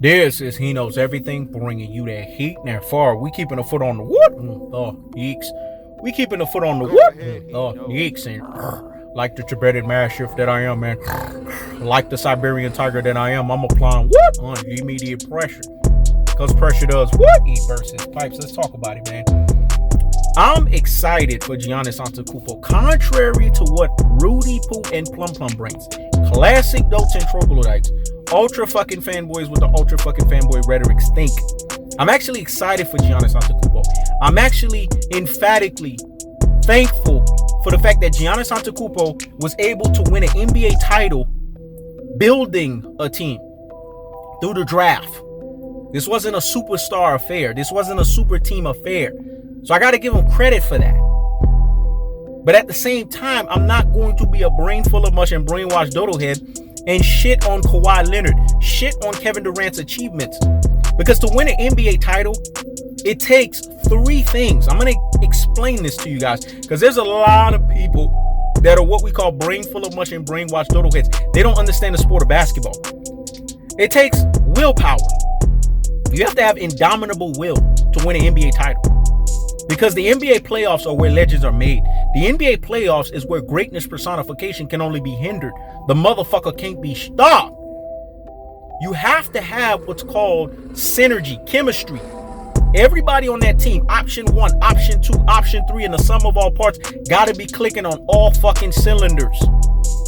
This is He Knows Everything, bringing you that heat and that far. We keeping a foot on the what? Yeeks. We keeping a foot on the what? Yeeks. And like the Tibetan Mastiff that I am, man. Like the Siberian Tiger that I am, I'm applying what? On immediate pressure. Because pressure does what? Heat versus pipes. Let's talk about it, man. I'm excited for Giannis Antetokounmpo. Contrary to what Rudy Poo and Plum brings. Classic dotes and troglodytes. Ultra fucking fanboys with the ultra fucking fanboy rhetoric think. I'm actually excited for Giannis Antetokounmpo. I'm actually emphatically thankful for the fact that Giannis Antetokounmpo was able to win an NBA title building a team through the draft. This wasn't a superstar affair. This wasn't a super team affair. So I got to give him credit for that. But at the same time, I'm not going to be a brain full of mush and brainwashed dodo head and shit on Kawhi Leonard, shit on Kevin Durant's achievements. Because to win an NBA title, it takes three things. I'm going to explain this to you guys because there's a lot of people that are what we call brain full of mush and brainwashed dodo heads. They don't understand the sport of basketball. It takes willpower. You have to have indomitable will to win an NBA title. Because the NBA playoffs are where legends are made. The NBA playoffs is where greatness personification can only be hindered. The motherfucker can't be stopped. You have to have what's called synergy, chemistry. Everybody on that team, option 1, option 2, option 3, and the sum of all parts, got to be clicking on all fucking cylinders.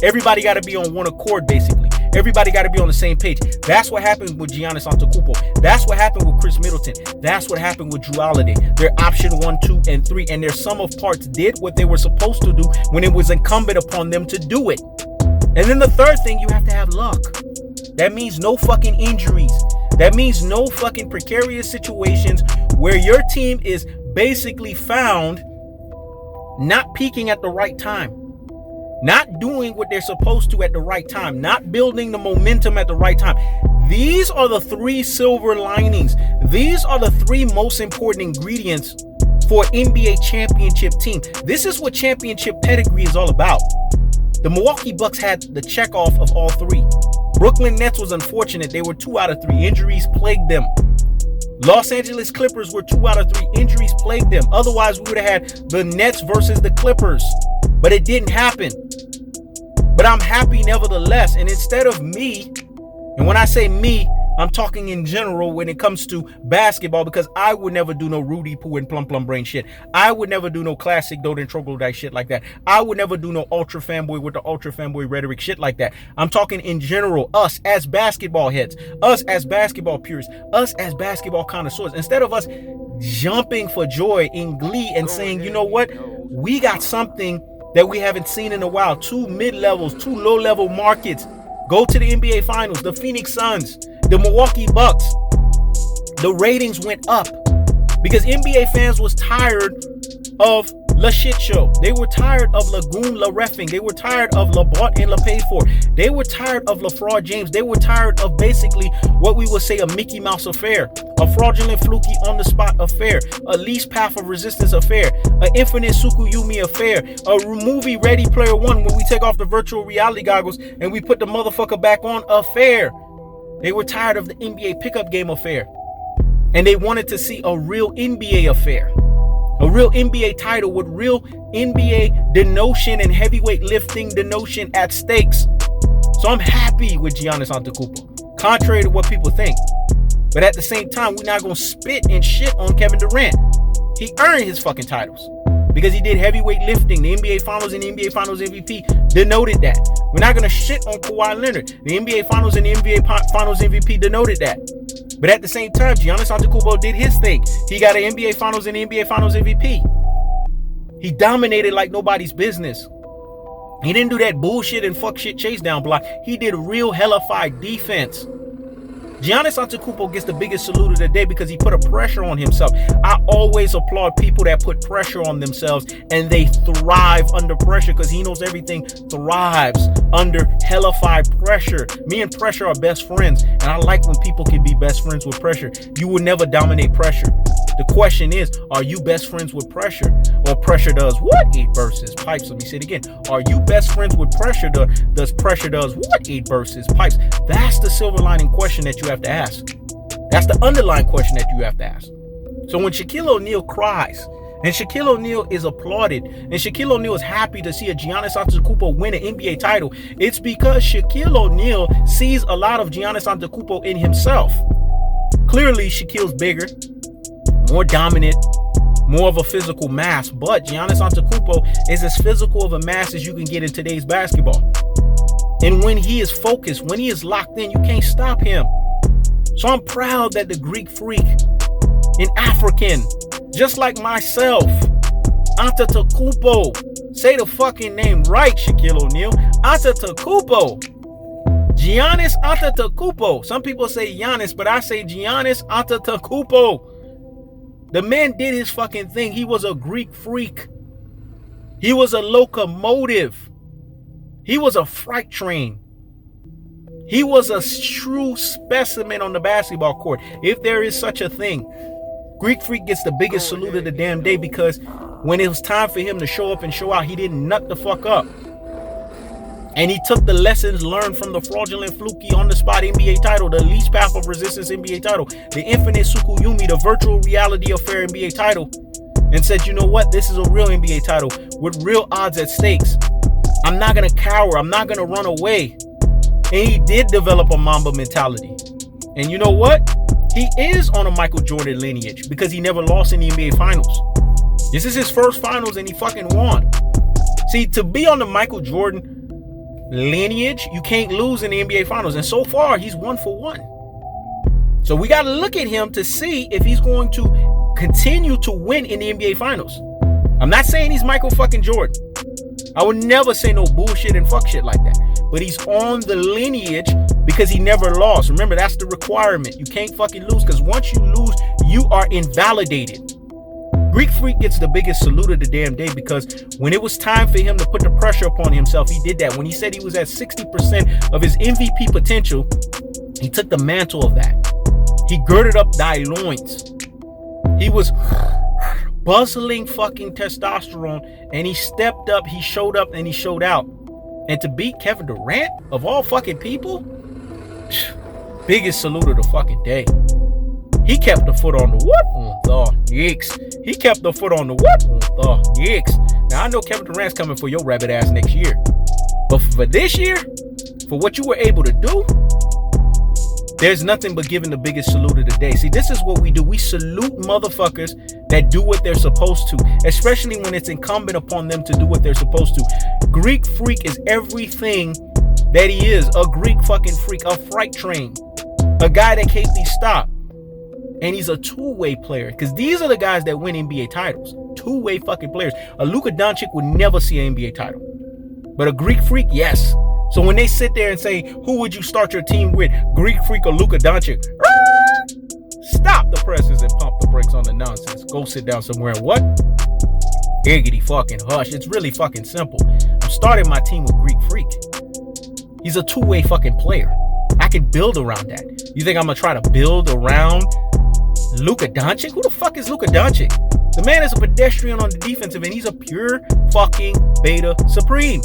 Everybody got to be on one accord, basically. Everybody got to be on the same page. That's what happened with Giannis Antetokounmpo. That's what happened with Chris Middleton. That's what happened with Drew Holiday. Their option 1, 2, and 3, and their sum of parts did what they were supposed to do when it was incumbent upon them to do it. And then the third thing, you have to have luck. That means no fucking injuries. That means no fucking precarious situations where your team is basically found not peaking at the right time. Not doing what they're supposed to at the right time. Not building the momentum at the right time. These are the three silver linings. These are the three most important ingredients for an NBA championship team. This is what championship pedigree is all about. The Milwaukee Bucks had the check off of all three. Brooklyn Nets was unfortunate. They were 2 out of 3. Injuries plagued them. Los Angeles Clippers were 2 out of 3. Injuries plagued them. Otherwise, we would have had the Nets versus the Clippers. But it didn't happen. But I'm happy nevertheless. And instead of me, and when I say me, I'm talking in general when it comes to basketball, because I would never do no Rudy Poo and Plum brain shit. I would never do no classic Doden and troglodyte shit like that. I would never do no ultra fanboy with the ultra fanboy rhetoric shit like that. I'm talking in general, us as basketball heads, us as basketball purists, us as basketball connoisseurs. Instead of us jumping for joy in glee and saying, you know what, we got something that we haven't seen in a while. 2 mid-levels, 2 low-level markets go to the NBA Finals. The Phoenix Suns, the Milwaukee Bucks. The ratings went up because NBA fans was tired of La Shit Show. They were tired of Lagoon La Reffing. They were tired of La Bought and La Paid For. They were tired of La Fraud James. They were tired of basically what we would say a Mickey Mouse affair, a fraudulent fluky on the spot affair, a least path of resistance affair, an infinite Sukuyumi affair, a movie Ready Player One when we take off the virtual reality goggles and we put the motherfucker back on affair. They were tired of the NBA pickup game affair. And they wanted to see a real NBA affair. A real NBA title with real NBA denotion and heavyweight lifting denotion at stakes. So I'm happy with Giannis Antetokounmpo, contrary to what people think. But at the same time, we're not going to spit and shit on Kevin Durant. He earned his fucking titles because he did heavyweight lifting. The NBA Finals and the NBA Finals MVP denoted that. We're not going to shit on Kawhi Leonard. The NBA Finals and the NBA Finals MVP denoted that. But at the same time, Giannis Antetokounmpo did his thing. He got an NBA Finals and the NBA Finals MVP. He dominated like nobody's business. He didn't do that bullshit and fuck shit chase down block. He did real hellified defense. Giannis Antetokounmpo gets the biggest salute of the day because he put a pressure on himself. I always applaud people that put pressure on themselves and they thrive under pressure because he knows everything thrives under hellified pressure. Me and pressure are best friends, and I like when people can be best friends with pressure. You will never dominate pressure. The question is, are you best friends with pressure? Or pressure does what? It versus pipes. Let me say it again. Are you best friends with pressure? Does pressure does what? It versus pipes. That's the silver lining question that you have to ask. That's the underlying question that you have to ask. So when Shaquille O'Neal cries, and Shaquille O'Neal is applauded, and Shaquille O'Neal is happy to see a Giannis Antetokounmpo win an NBA title, it's because Shaquille O'Neal sees a lot of Giannis Antetokounmpo in himself. Clearly, Shaquille's bigger, more dominant, more of a physical mass, but Giannis Antetokounmpo is as physical of a mass as you can get in today's basketball. And when he is focused, when he is locked in, you can't stop him. So I'm proud that the Greek freak, an African, just like myself, Antetokounmpo, say the fucking name right, Shaquille O'Neal, Antetokounmpo, Giannis Antetokounmpo. Some people say Giannis, but I say Giannis Antetokounmpo. The man did his fucking thing. He was a Greek freak. He was a locomotive. He was a freight train. He was a true specimen on the basketball court, if there is such a thing. Greek freak gets the biggest salute of the damn day because when it was time for him to show up and show out, he didn't nut the fuck up. And he took the lessons learned from the fraudulent fluky on-the-spot NBA title, the least path of resistance NBA title, the infinite Tsukuyomi, the virtual reality affair NBA title, and said, you know what? This is a real NBA title with real odds at stakes. I'm not going to cower. I'm not going to run away. And he did develop a Mamba mentality. And you know what? He is on a Michael Jordan lineage because he never lost in the NBA Finals. This is his first finals and he fucking won. See, to be on the Michael Jordan lineage, you can't lose in the NBA Finals. And so far, he's 1 for 1. So we got to look at him to see if he's going to continue to win in the NBA Finals. I'm not saying he's Michael fucking Jordan. I would never say no bullshit and fuck shit like that. But he's on the lineage because he never lost. Remember, that's the requirement. You can't fucking lose because once you lose, you are invalidated. Greek freak gets the biggest salute of the damn day because when it was time for him to put the pressure upon himself, he did that. When he said he was at 60% of his MVP potential, he took the mantle of that. He girded up thy loins. He was bustling fucking testosterone and he stepped up, he showed up, and he showed out. And to beat Kevin Durant, of all fucking people, biggest salute of the fucking day. He kept the foot on the what? The yikes. He kept the foot on the what? The yikes. Now I know Kevin Durant's coming for your rabbit ass next year. But for this year, for what you were able to do, there's nothing but giving the biggest salute of the day. See, this is what we do. We salute motherfuckers that do what they're supposed to, especially when it's incumbent upon them to do what they're supposed to. Greek freak is everything that he is. A Greek fucking freak, a freight train, a guy that can't be stopped. And he's a two-way player because these are the guys that win NBA titles. Two-way fucking players. A Luka Doncic would never see an NBA title. But a Greek freak, yes. So when they sit there and say, who would you start your team with? Greek freak or Luka Doncic? Stop the presses and pump the brakes on the nonsense. Go sit down somewhere and what? Giggity fucking hush. It's really fucking simple. I'm starting my team with Greek freak. He's a two-way fucking player. I can build around that. You think I'm going to try to build around Luka Doncic? Who the fuck is Luka Doncic? The man is a pedestrian on the defensive end. He's a pure fucking beta supreme.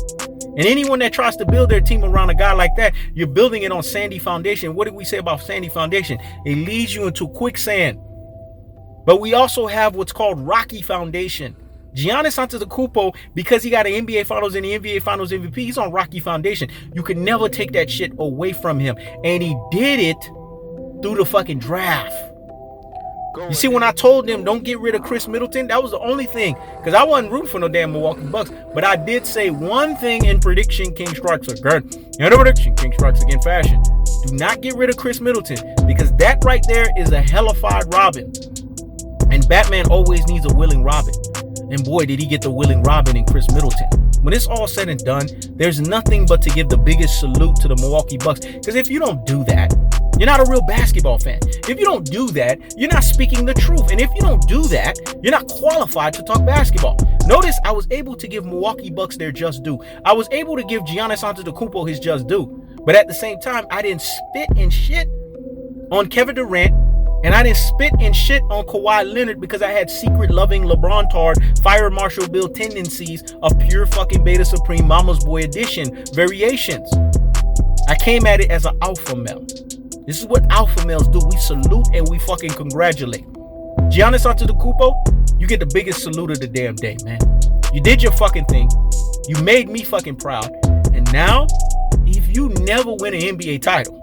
And anyone that tries to build their team around a guy like that, you're building it on sandy foundation. What did we say about sandy foundation? It leads you into quicksand. But we also have what's called rocky foundation. Giannis Antetokounmpo, because he got an NBA Finals and the NBA Finals MVP, he's on rocky foundation. You can never take that shit away from him. And he did it through the fucking draft. You see, when I told them don't get rid of Chris Middleton, that was the only thing. Because I wasn't rooting for no damn Milwaukee Bucks. But I did say one thing in prediction King strikes again. In a prediction King strikes again fashion. Do not get rid of Chris Middleton. Because that right there is a hellified Robin. And Batman always needs a willing Robin. And boy, did he get the willing Robin in Chris Middleton. When it's all said and done, there's nothing but to give the biggest salute to the Milwaukee Bucks. Because if you don't do that, you're not a real basketball fan. If you don't do that, you're not speaking the truth. And if you don't do that, you're not qualified to talk basketball. Notice I was able to give Milwaukee Bucks their just due. I was able to give Giannis Antetokounmpo his just due. But at the same time, I didn't spit and shit on Kevin Durant. And I didn't spit and shit on Kawhi Leonard because I had secret loving LeBron tard, Fire Marshal Bill tendencies of pure fucking beta supreme mama's boy edition variations. I came at it as an alpha male. This is what alpha males do. We salute and we fucking congratulate. Giannis Antetokounmpo, you get the biggest salute of the damn day, man. You did your fucking thing. You made me fucking proud. And now, if you never win an NBA title,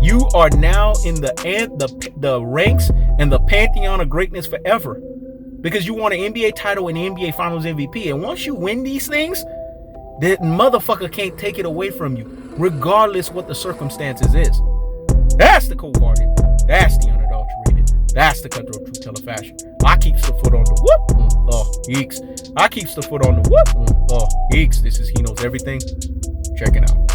you are now in the ranks and the pantheon of greatness forever. Because you won an NBA title and the NBA Finals MVP. And once you win these things, that motherfucker can't take it away from you, regardless what the circumstances is. That's the cold-hearted. That's the unadulterated. That's the cutthroat truth teller fashion. I keeps the foot on the whoop. Yeeks. I keeps the foot on the whoop. Yeeks. This is He Knows Everything. Check it out.